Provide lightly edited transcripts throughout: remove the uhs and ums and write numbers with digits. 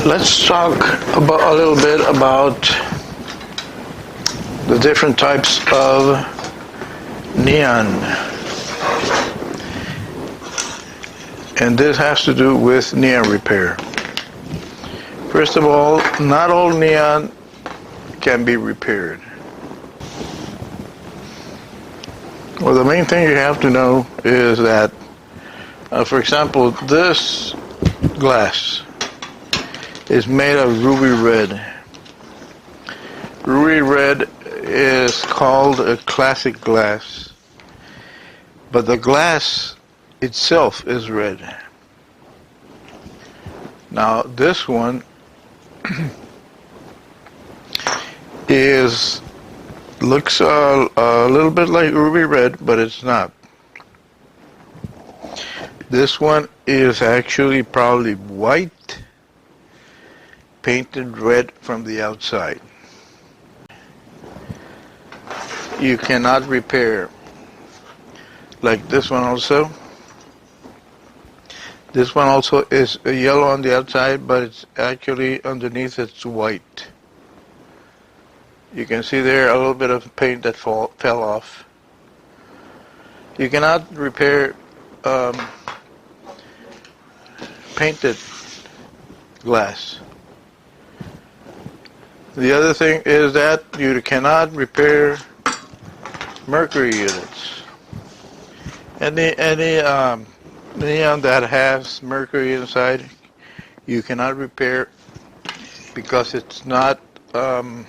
Let's talk about a little bit about the different types of neon. And this has to do with neon repair. First of all, not all neon can be repaired. Well, the main thing you have to know is that, for example, this glass is made of ruby red. Ruby red is called a classic glass, but the glass itself is red. Now this one looks a little bit like ruby red, but it's not. This one is actually probably white, painted red from the outside. You cannot repair. Like this one also. This one also is yellow on the outside, but it's actually underneath it's white. You can see there a little bit of paint that fell off. You cannot repair painted glass. The other thing is that you cannot repair mercury units. Any neon that has mercury inside, you cannot repair because it's not good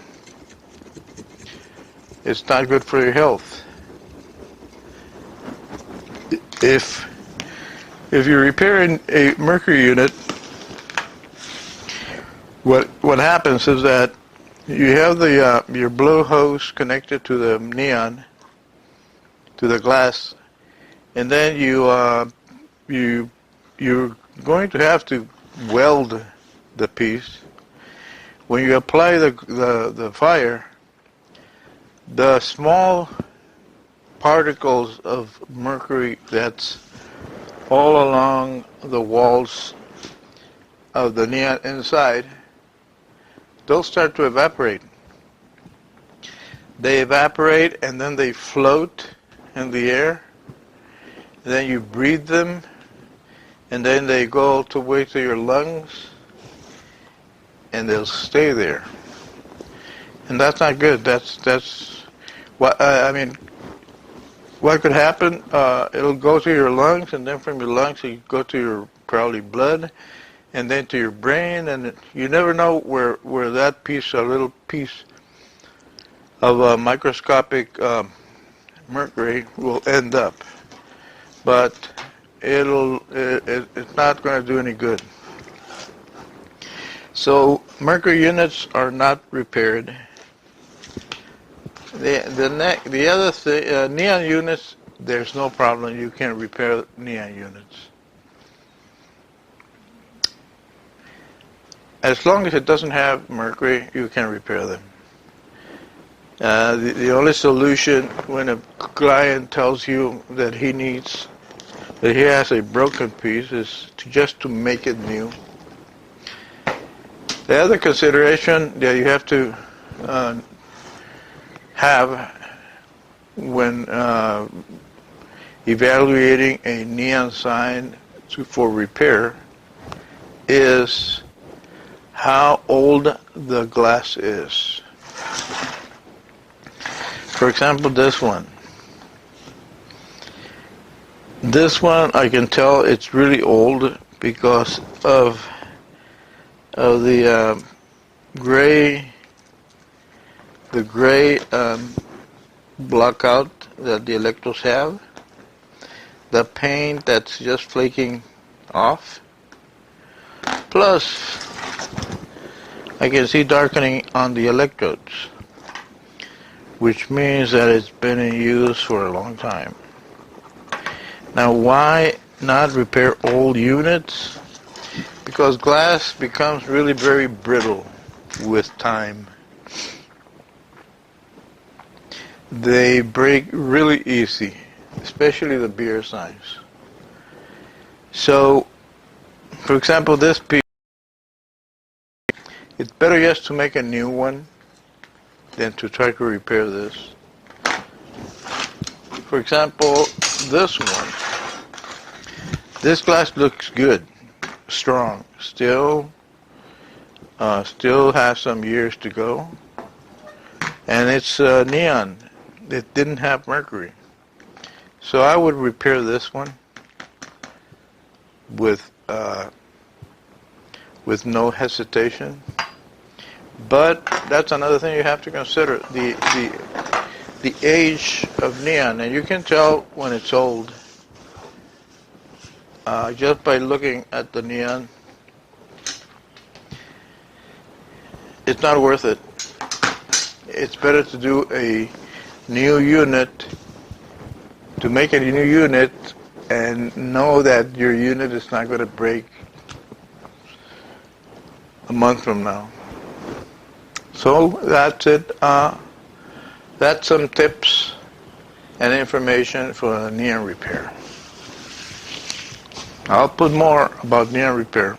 for your health. If you're repairing a mercury unit, what happens is that you have your blow hose connected to the neon, to the glass, and then you're going to have to weld the piece. When you apply the fire, the small particles of mercury that's all along the walls of the neon inside, they'll start to evaporate. They evaporate and then they float in the air. And then you breathe them, and then they go all the way to your lungs, and they'll stay there. And that's not good. That's what I mean. What could happen? It'll go to your lungs, and then from your lungs it go to your probably blood, and then to your brain, and you never know where that piece, a little piece of microscopic mercury will end up. But it's not going to do any good. So mercury units are not repaired. The other thing, neon units, there's no problem. You can repair neon units. As long as it doesn't have mercury, you can repair them. The only solution when a client tells you that he has a broken piece is just to make it new. The other consideration that you have to have when evaluating a neon sign for repair is how old the glass is. For example, this one. This one I can tell it's really old because of the gray blockout that the electrodes have, the paint that's just flaking off, plus I can see darkening on the electrodes, which means that it's been in use for a long time. Now, why not repair old units? Because glass becomes really very brittle with time. They break really easy, especially the beer signs. So, for example, this piece It's better just to make a new one than to try to repair this. For example, this one. This glass looks good, strong. Still has some years to go. And it's neon. It didn't have mercury. So I would repair this one with no hesitation. But that's another thing you have to consider, the age of neon. And you can tell when it's old just by looking at the neon. It's not worth it. It's better to do a new unit, to make a new unit and know that your unit is not going to break a month from now. So that's it. That's some tips and information for neon repair. I'll put more about neon repair.